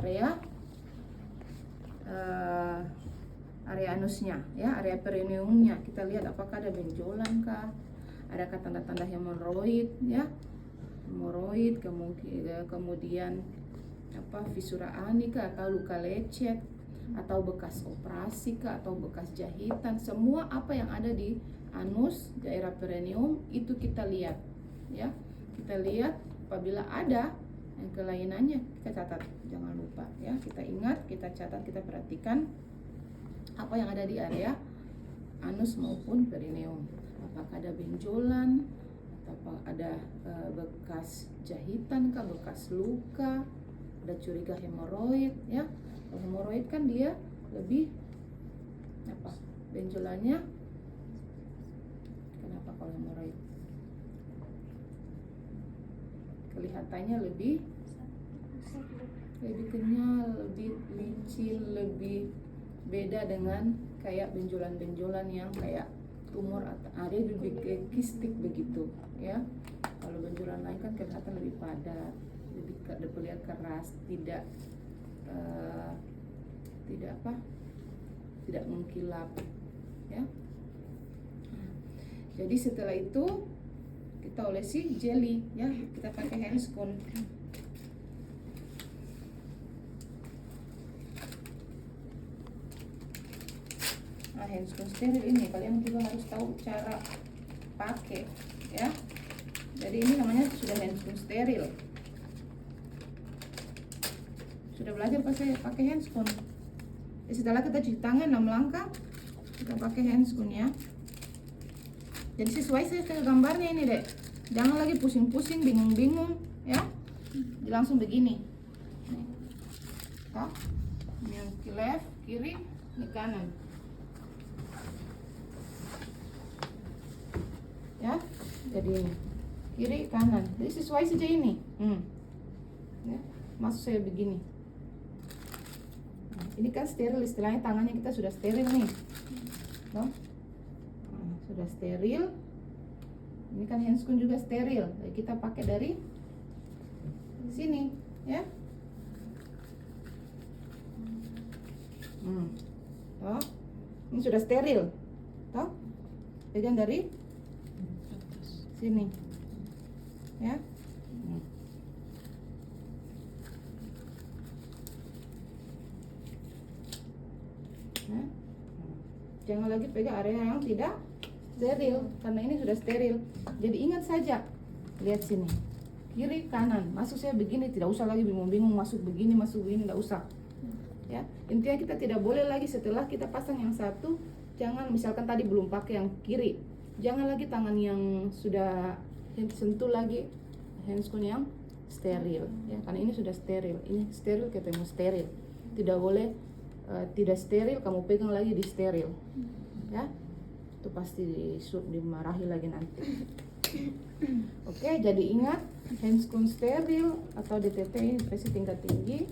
area anusnya, ya, area perineumnya. Kita lihat apakah ada benjolan kah, adakah tanda-tanda hemoroid, ya, hemoroid, kemudian fisura ani kah, atau luka lecet, atau bekas operasi kah, atau bekas jahitan. Semua apa yang ada di anus, daerah perineum itu kita lihat, ya. Kita lihat apabila ada yang kelainannya kita catat, jangan lupa, ya. Kita ingat, kita catat, kita perhatikan apa yang ada di area anus maupun perineum. Apakah ada benjolan, atau ada bekas jahitan kah, bekas luka, ada curiga hemoroid, ya. Kalau hemoroid kan dia lebih benjolannya, kenapa kalau hemoroid kelihatannya lebih kenyal, lebih licin, lebih beda dengan kayak benjolan-benjolan yang kayak tumor atau ada lebih kistik begitu, ya. Kalau benjolan lain kan kelihatan lebih padat, lebih terlihat keras, tidak mengkilap, ya. Jadi setelah itu kita olesi jelly, ya. Kita pakai handscone. Handscone steril ini kalian juga harus tahu cara pakai, ya. Jadi ini namanya sudah handscone steril. Sudah belajar pakai handscone. Setelah kita cuci tangan 6 langkah, kita pakai handscone, ya. Jadi sesuai saja gambarnya ini, Dek. Jangan lagi pusing-pusing, bingung-bingung, ya. Langsung begini. Ini ke left, kiri, ini kanan. Ya, jadi ini kiri kanan, jadi sesuai saja ini. Ya, masuk saya begini. Nah, ini kan steril, istilahnya tangannya kita sudah steril nih, sudah steril. Ini kan handscone juga steril, jadi kita pakai dari sini, ya. Ini sudah steril, pegang dari sini, ya. Jangan lagi pegang area yang tidak steril, karena ini sudah steril. Jadi ingat saja, lihat sini, kiri kanan, masuk saya begini, tidak usah lagi bingung-bingung masuk begini, tidak usah, ya. Intinya kita tidak boleh lagi setelah kita pasang yang satu, jangan misalkan tadi belum pakai yang kiri, jangan lagi tangan yang sudah sentuh lagi handscone yang steril, ya, karena ini sudah steril. Ini steril ketemu steril, tidak boleh tidak steril kamu pegang lagi di steril, ya. Itu pasti dimarahi lagi nanti. Oke, jadi ingat handscone steril atau DTT ini versi tingkat tinggi,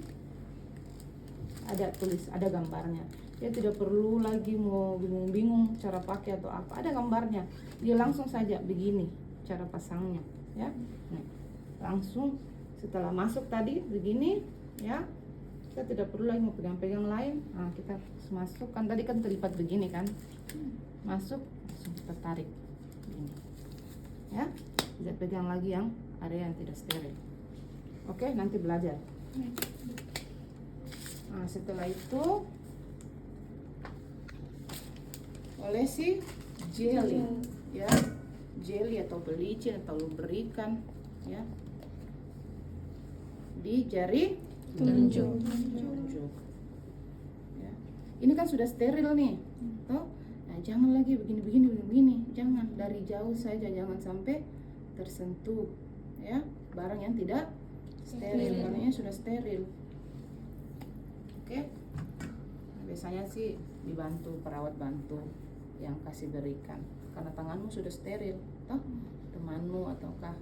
ada gambarnya. Dia tidak perlu lagi mau bingung-bingung cara pakai atau apa, ada gambarnya. Dia langsung saja begini cara pasangnya, ya. Nah, langsung setelah masuk tadi begini, ya. Kita tidak perlu lagi mau pegang-pegang lain. Nah, kita masukkan, tadi kan terlipat begini kan, masuk langsung kita tarik begini, ya. Tidak pegang lagi yang area yang tidak steril. Oke, nanti belajar. Nah, setelah itu olesi jelly, ya, jelly atau belicin atau lubrikan, ya, di jari telunjuk. Ya. Ini kan sudah steril nih, toh. Nah, jangan lagi begini, jangan, dari jauh saja, jangan sampai tersentuh, ya, barang yang tidak steril, karena sudah steril. Oke. Nah, biasanya sih dibantu perawat, bantu yang kasih berikan, karena tanganmu sudah steril, toh. Temanmu ataukah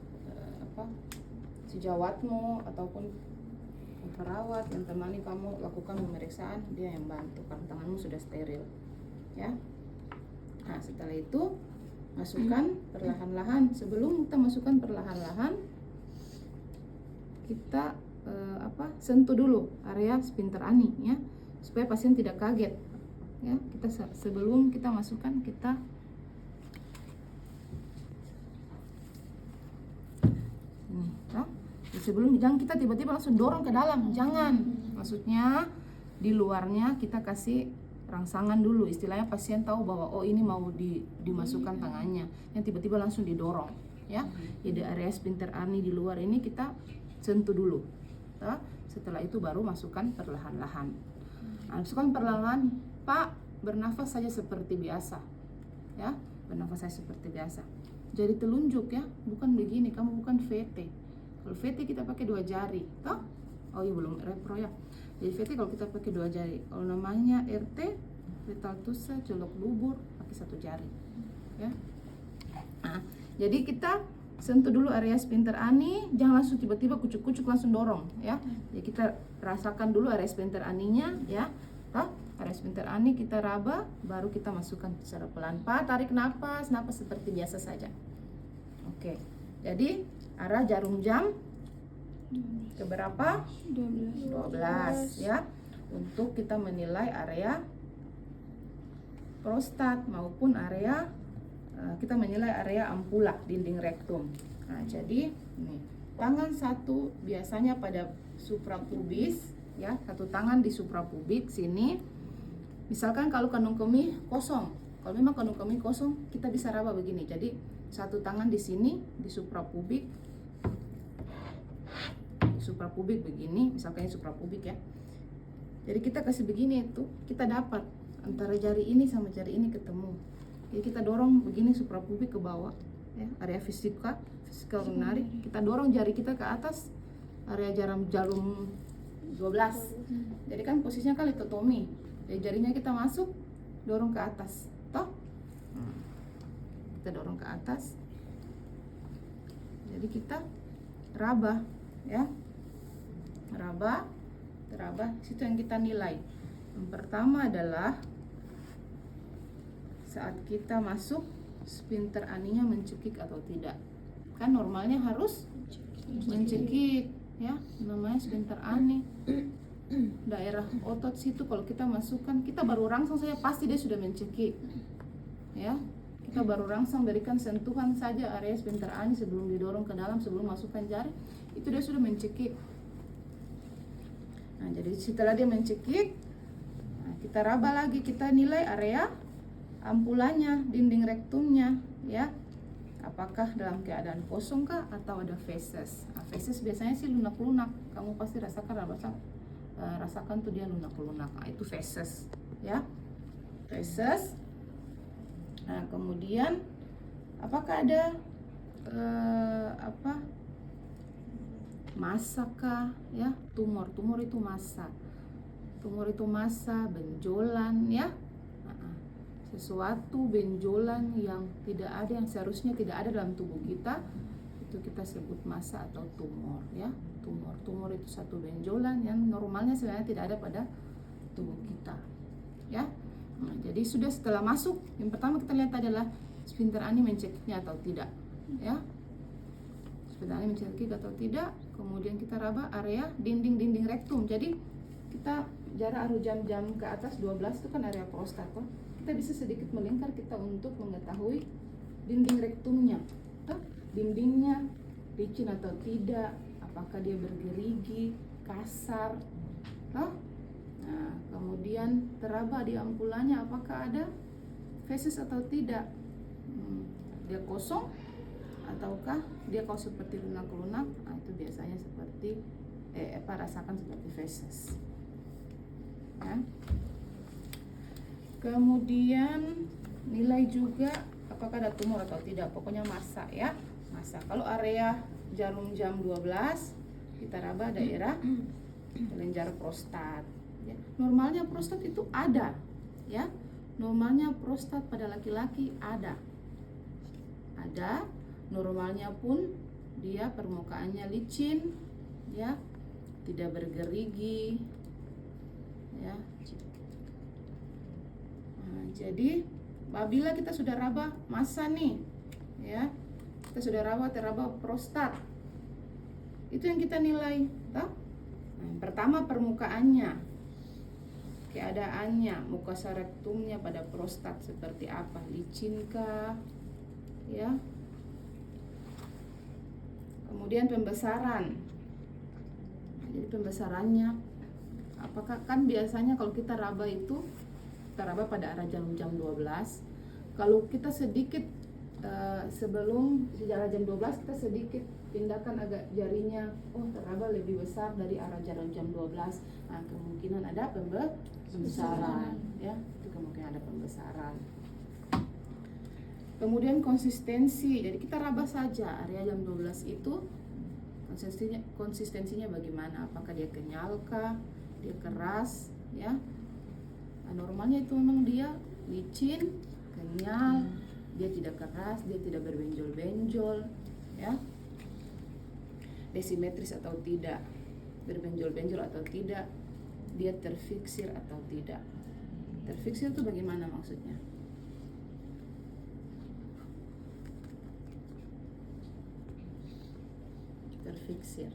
sejawatmu ataupun perawat yang temani kamu lakukan pemeriksaan, dia yang bantu karena tanganmu sudah steril, ya. Nah, setelah itu masukkan perlahan-lahan. Sebelum kita masukkan perlahan-lahan, kita sentuh dulu area sphincter ani ya, supaya pasien tidak kaget ya. Kita sebelum kita masukkan, kita ini ya. Sebelum, jangan kita tiba-tiba langsung dorong ke dalam, jangan. Maksudnya di luarnya kita kasih rangsangan dulu, istilahnya pasien tahu bahwa oh ini mau dimasukkan tangannya, yang tiba-tiba langsung didorong ya. Jadi area sphincter ani di luar ini kita sentuh dulu ya. Setelah itu baru masukkan perlahan-lahan. Masukkan perlahan, Pak, bernafas saja seperti biasa ya, bernafas saja seperti biasa. Jadi telunjuk ya, bukan begini, kamu bukan VT. Kalau VT kita pakai 2 jari toh. Oh iya, belum repro ya. Jadi VT kalau kita pakai 2 jari, kalau namanya RT, retal tusa, colok lubur, pakai 1 jari ya. Nah, jadi kita sentuh dulu area sphincter ani, jangan langsung tiba-tiba kucuk-kucuk langsung dorong ya. Jadi kita rasakan dulu area sphincter aninya ya. Toh, area sphincter ani kita raba, baru kita masukkan secara pelan. Pak, tarik napas seperti biasa saja. Oke. Jadi arah jarum jam ke berapa? 12 ya. Untuk kita menilai area prostat maupun area kita menilai area ampula dinding rektum. Nah, jadi ini tangan satu biasanya pada suprapubis ya, satu tangan di suprapubik sini. Misalkan kalau kandung kemih kosong, kalau memang kandung kemih kosong, kita bisa raba begini. Jadi satu tangan di sini di suprapubik, begini, misalkan ini suprapubik ya. Jadi kita kasih begini, itu kita dapat antara jari ini sama jari ini ketemu. Jadi kita dorong begini suprapubik ke bawah ya, area fisikal menarik. Kita dorong jari kita ke atas area jarum 12. Jadi kan posisinya kan litotomi. Jadi jarinya kita masuk, dorong ke atas. Toh? Kita dorong ke atas. Jadi kita raba ya. Raba, situ yang kita nilai. Yang pertama adalah saat kita masuk, sphincter aninya mencekik atau tidak. Kan normalnya harus mencekik ya, namanya sphincter ani. Daerah otot situ kalau kita masukkan, kita baru rangsang saja pasti dia sudah mencekik ya. Kita baru rangsang, berikan sentuhan saja area sphincter ani sebelum didorong ke dalam, sebelum masukkan jari, itu dia sudah mencekik. Nah, jadi setelah dia mencekik, nah, kita raba lagi, kita nilai area ampulanya, dinding rektumnya ya. Apakah dalam keadaan kosong kah atau ada feses? Nah, feses biasanya sih lunak-lunak. Kamu pasti rasakan tuh dia lunak-lunak. Nah, itu feses ya. Feses. Nah, kemudian apakah ada massa kah ya? Tumor itu massa. Benjolan ya. Sesuatu benjolan yang tidak ada, yang seharusnya tidak ada dalam tubuh kita, itu kita sebut massa atau tumor ya. Tumor itu satu benjolan yang normalnya sebenarnya tidak ada pada tubuh kita ya. Nah, jadi sudah setelah masuk, yang pertama kita lihat adalah sphincter ani mencekiknya atau tidak ya. Sphincter ani mencekik atau tidak. Kemudian kita raba area dinding rektum. Jadi kita jarak aru jam ke atas 12 itu kan area prostat toh. Kita bisa sedikit melingkar kita untuk mengetahui dinding rektumnya. Dindingnya licin atau tidak, apakah dia bergerigi, kasar. Nah, kemudian teraba di ampulanya, apakah ada feses atau tidak. Dia kosong ataukah dia kalau seperti lunak-lunak. Nah, itu biasanya seperti rasakan seperti feses. Ya. Kemudian nilai juga apakah ada tumor atau tidak, pokoknya massa ya, massa. Kalau area jarum jam 12 kita raba daerah kelenjar prostat ya. Normalnya prostat itu ada ya, normalnya prostat pada laki-laki ada, normalnya pun dia permukaannya licin ya, tidak bergerigi ya. Nah, jadi apabila kita sudah raba massa nih ya, kita sudah teraba prostat, itu yang kita nilai toh. Nah, pertama permukaannya, keadaannya, mukosa rektumnya pada prostat seperti apa, licinkah, ya. Kemudian pembesaran. Jadi pembesarannya, apakah kan biasanya kalau kita raba itu, kita raba pada arah jam 12. Kalau kita sedikit sebelum arah jam 12 kita sedikit pindahkan agak jarinya, teraba lebih besar dari arah jarum jam 12. Nah, kemungkinan ada pembesaran, ya. Itu kemungkinan ada pembesaran. Kemudian konsistensi. Jadi kita raba saja area jam 12 itu konsistensinya bagaimana? Apakah dia kenyal kah? Dia keras, ya. Nah, normalnya itu memang dia licin, kenyal, dia tidak keras, dia tidak berbenjol-benjol, ya. Desimetris atau tidak, berbenjol-benjol atau tidak, dia terfiksir atau tidak. Terfiksir itu bagaimana maksudnya? Terfiksir.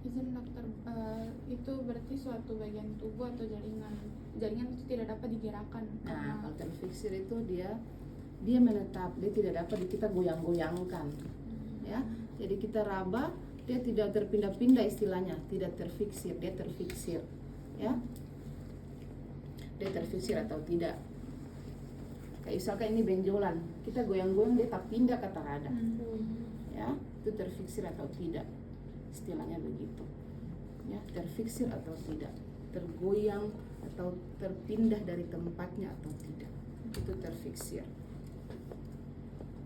Izin dokter, itu berarti suatu bagian tubuh atau jaringan itu tidak dapat digerakkan. Nah, kalau terfiksir itu dia menetap, dia tidak dapat kita goyang-goyangkan, ya. Jadi kita raba, dia tidak terpindah-pindah istilahnya, tidak terfiksir, dia terfiksir, ya. Dia terfiksir atau tidak. Kayak misalkan ini benjolan, kita goyang-goyang dia tak pindah kata rada, ya. Itu terfiksir atau tidak, istilahnya begitu, ya. Terfiksir atau tidak, tergoyang atau terpindah dari tempatnya atau tidak, itu terfiksir,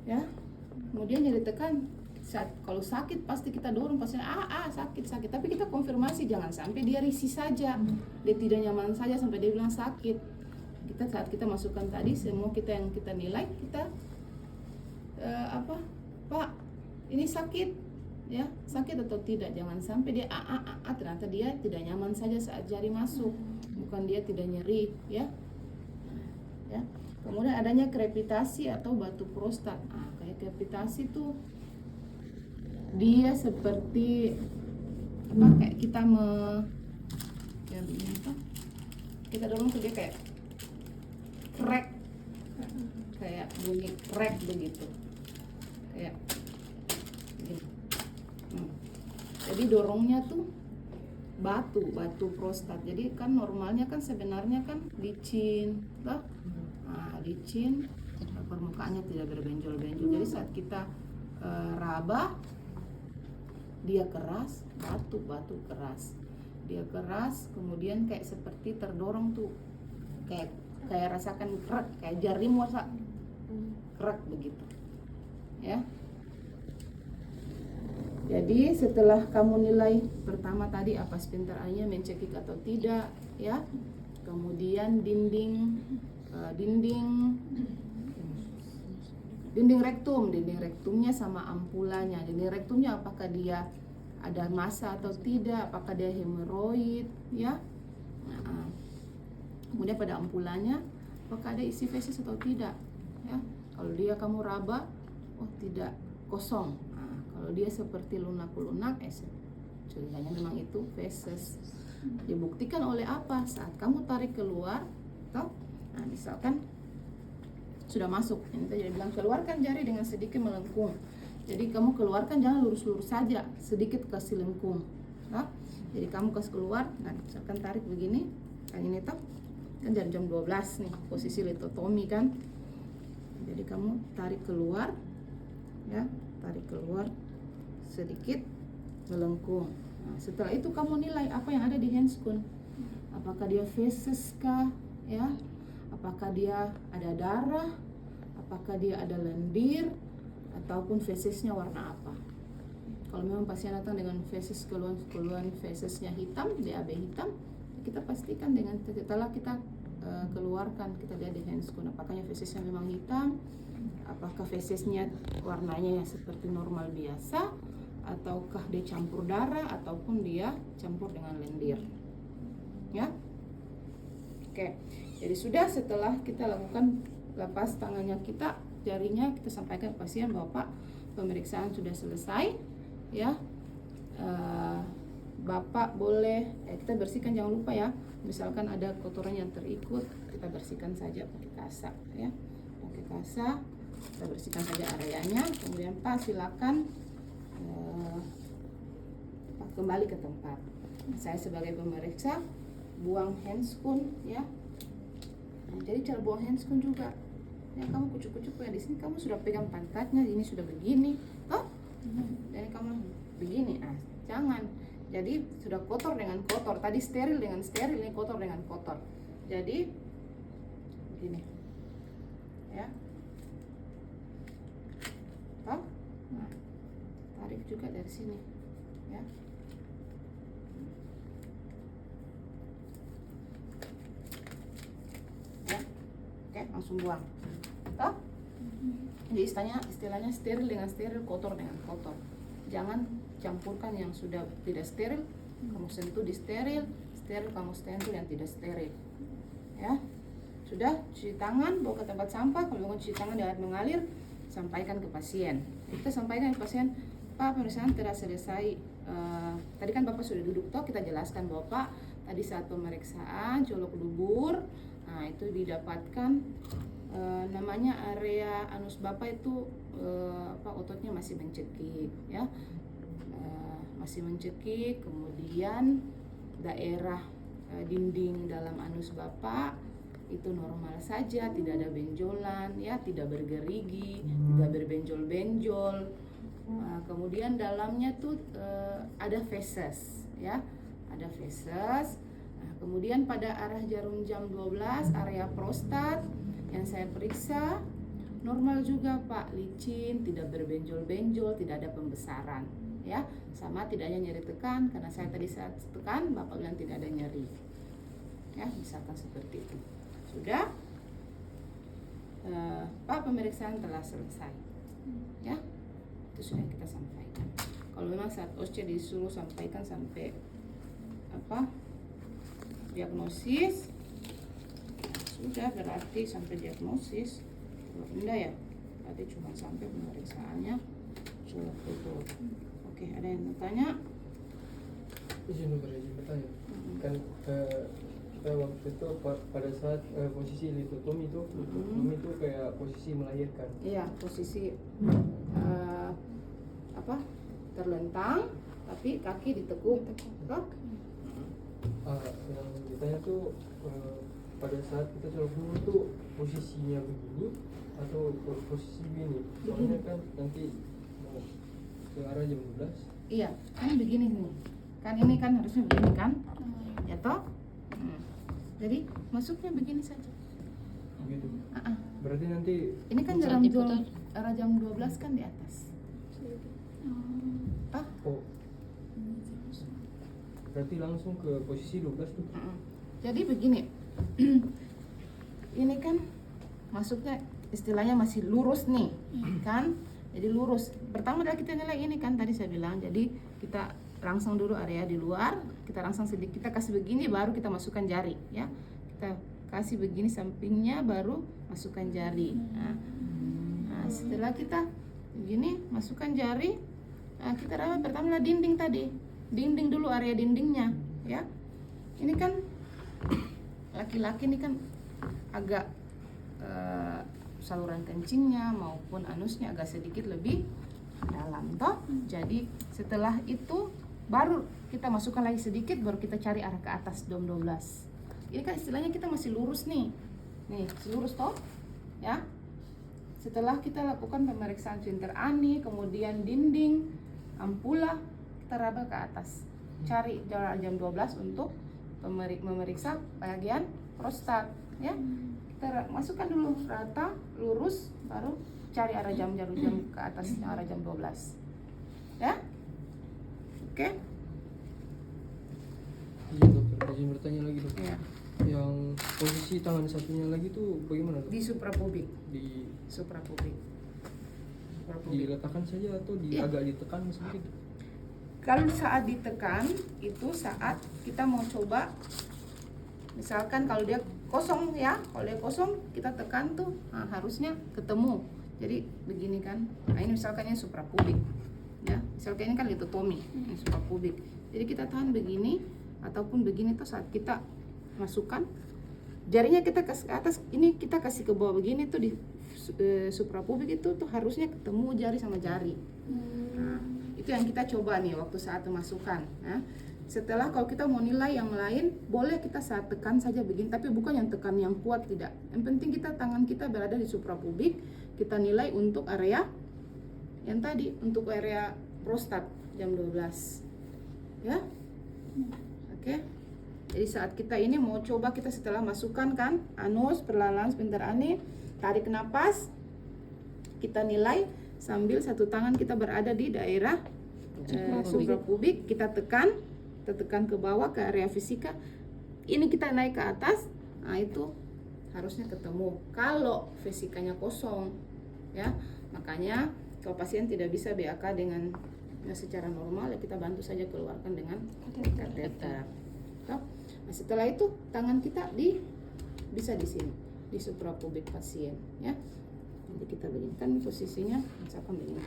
ya. Kemudian yang ditekan saat kalau sakit pasti kita dorong, pasti sakit, tapi kita konfirmasi, jangan sampai dia risih saja, dia tidak nyaman saja sampai dia bilang sakit. Kita saat kita masukkan tadi semua yang kita nilai, kita Pak ini sakit, ya, sakit atau tidak. Jangan sampai dia ternyata dia tidak nyaman saja saat jari masuk, bukan dia tidak nyeri, ya. Ya. Kemudian adanya krepitasi atau batu prostat. Kayak krepitasi tuh dia seperti kayak kita kita dorong tuh dia kayak crack, kayak bunyi crack begitu, kayak gini. Jadi dorongnya tuh batu prostat. Jadi kan normalnya kan sebenarnya kan licin, toh. Licin, permukaannya tidak berbenjol-benjol. Jadi saat kita raba, dia keras, batu keras, dia keras, kemudian kayak seperti terdorong tuh, kayak rasakan krek, kayak jarimu rasa krek begitu, ya. Jadi setelah kamu nilai pertama tadi apa sphincter analnya mencekik atau tidak, ya. Kemudian dinding rektumnya sama ampulanya. Dinding rektumnya apakah dia ada massa atau tidak, apakah dia hemoroid, ya. Kemudian pada ampulanya apakah ada isi feses atau tidak, ya. Kalau dia kamu raba, tidak, kosong. Kalau dia seperti lunak-lunak, ceritanya memang itu feses. Dibuktikan oleh apa? Saat kamu tarik keluar, toh. Nah, misalkan sudah masuk, ini tadi bilang keluarkan jari dengan sedikit melengkung. Jadi kamu keluarkan jangan lurus-lurus saja, sedikit kasih lengkung. Nah, jadi kamu kasih keluar, nah misalkan tarik begini, kan ini toh. Kan jam 12 nih, posisi litotomi kan. Jadi kamu tarik keluar, ya, tarik keluar sedikit melengkung. Nah, setelah itu kamu nilai apa yang ada di handscoon. Apakah dia feses kah, ya? Apakah dia ada darah? Apakah dia ada lendir? Ataupun fesesnya warna apa? Kalau memang pasien datang dengan feses keluhan fesesnya hitam, BAB hitam, kita pastikan dengan setelah kita keluarkan, kita lihat di handscoon apakah fesesnya memang hitam, apakah fesesnya warnanya seperti normal biasa, ataukah dia campur darah, ataupun dia campur dengan lendir, ya. Oke, jadi sudah setelah kita lakukan lepas tangannya kita, jarinya, kita sampaikan ke pasien bahwa Pak, pemeriksaan sudah selesai, ya. Bapak boleh kita bersihkan, jangan lupa ya, misalkan ada kotoran yang terikut, kita bersihkan saja pakai kasa, ya, pakai kasa, kita bersihkan saja areanya. Kemudian Pak silakan kembali ke tempat. Saya sebagai pemeriksa buang handscoon, ya. Nah, jadi cara buang handscoon juga, ya, kamu kucuk-kucuk ya, di sini kamu sudah pegang pantatnya, ini sudah begini, toh, jadi kamu begini, jangan. Jadi sudah kotor dengan kotor, tadi steril dengan steril, ini kotor dengan kotor. Jadi begini, ya, toh, nah, tarik juga dari sini, ya. Oke, langsung buang. Toh? Jadi istilahnya steril dengan steril, kotor dengan kotor. Jangan campurkan yang sudah tidak steril, kamu sentuh di steril, steril kamu sentuh yang tidak steril. Ya. Sudah, cuci tangan, bawa ke tempat sampah. Kalau mau cuci tangan di air mengalir, sampaikan ke pasien. Kita sampaikan ke pasien, Pak, pemeriksaan telah selesai. Tadi kan Bapak sudah duduk, toh kita jelaskan bahwa Pak, tadi saat pemeriksaan colok lubur, nah itu didapatkan namanya area anus Bapak itu ototnya masih mencekik, ya, masih mencekik. Kemudian daerah dinding dalam anus Bapak itu normal saja, tidak ada benjolan, ya, tidak bergerigi, tidak berbenjol-benjol. Kemudian dalamnya tuh ada feses, ya, ada feses. Kemudian pada arah jarum jam 12 area prostat yang saya periksa normal juga Pak, licin, tidak berbenjol-benjol, tidak ada pembesaran, ya. Sama tidak ada nyeri tekan, karena saya tadi saat tekan Bapak bilang tidak ada nyeri, ya, misalkan seperti itu. Sudah, Pak, pemeriksaan telah selesai, ya, itu sudah kita sampaikan. Kalau memang saat OSCE disuruh sampaikan sampai diagnosis, sudah berarti sampai diagnosis. Kalau enggak ya berarti cuma sampai pemeriksaannya sudah tutup. Oke, ada yang bertanya? Izin bertanya. Kan kita waktu itu pada saat posisi litotomi itu kayak posisi melahirkan. Iya, posisi terlentang tapi kaki ditekuk, toh? Yang ditanya tuh pada saat kita colok dulu tuh posisinya begini atau posisi begini? Soalnya kan nanti mau ke arah jam 12. Iya, kan begini nih. Kan ini kan harusnya begini kan? Ya toh? Jadi masuknya begini saja. Gitu. Berarti nanti ini kan arah jam 12 kan di atas. Oh. Berarti langsung ke posisi 12 tuh. Jadi begini. Ini kan masuknya istilahnya masih lurus nih, kan? Jadi lurus. Pertama adalah kita nilai ini kan tadi saya bilang. Jadi kita rangsang dulu area di luar, kita rangsang sedikit, kita kasih begini baru kita masukkan jari, ya. Kita kasih begini sampingnya baru masukkan jari. Nah, setelah kita begini masukkan jari, nah, kita rawat pertama adalah dinding tadi. Dinding dulu, area dindingnya, ya. Ini kan laki-laki ini kan agak saluran kencingnya maupun anusnya agak sedikit lebih dalam, toh. Jadi setelah itu baru kita masukkan lagi sedikit, baru kita cari arah ke atas dom 12. Ini kan istilahnya kita masih lurus nih, lurus toh, ya. Setelah kita lakukan pemeriksaan sphincter ani, kemudian dinding, ampula, kita raba ke atas, cari jarak jam 12 untuk memeriksa bagian prostat, ya. Kita masukkan dulu rata, lurus, baru cari arah jam ke atas, arah jam 12, ya. Oke. Iya dokter, izin bertanya lagi dokter. Ya. Yang posisi tangan satunya lagi tuh bagaimana dokter? Di suprapubik. Di Suprapubik. diletakkan saja atau Iya. agak ditekan sedikit? Kalau saat ditekan itu saat kita mau coba, misalkan kalau dia kosong, ya, kalau dia kosong kita tekan tuh, nah, harusnya ketemu. Jadi begini kan, nah ini misalkan ini suprapubik, ya. Misalkan ini kan litotomi, ini suprapubik. Jadi kita tahan begini ataupun begini tuh saat kita masukkan jarinya kita kasih ke atas, ini kita kasih ke bawah begini tuh di suprapubik itu tuh harusnya ketemu jari sama jari. Nah, itu yang kita coba nih waktu saat memasukkan. Nah, setelah kalau kita mau nilai yang lain, boleh kita saat tekan saja begini, tapi bukan yang tekan yang kuat, tidak. Yang penting kita tangan kita berada di suprapubik, kita nilai untuk area yang tadi, untuk area prostat jam 12. Ya. Oke. Jadi saat kita ini mau coba, kita setelah masukkan kan anus, perlahan sebentar ani, tarik napas, kita nilai sambil satu tangan kita berada di daerah suprapubik, kita tekan ke bawah ke area fisika. Ini kita naik ke atas, nah itu harusnya ketemu. Kalau fisikanya kosong, ya makanya kalau pasien tidak bisa BAK dengan secara normal, ya kita bantu saja keluarkan dengan kateter. Nah, setelah itu tangan kita bisa di sini, di suprapubik pasien, ya. Jadi kita begini kan posisinya, misalkan begini,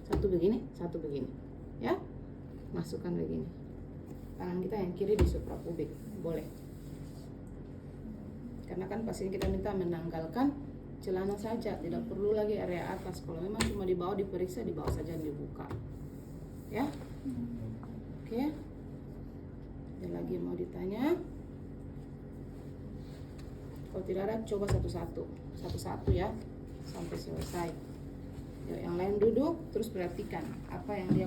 satu begini, ya. Masukkan begini. Tangan kita yang kiri di suprapubik, boleh. Karena kan pasien kita minta menanggalkan celana saja, tidak perlu lagi area atas. Kalau memang cuma di bawah diperiksa, di bawah saja dibuka, ya. Oke. Ada lagi mau ditanya? Kalau tidak ada, coba satu-satu ya, sampai selesai. Yuk, yang lain duduk, terus perhatikan apa yang dia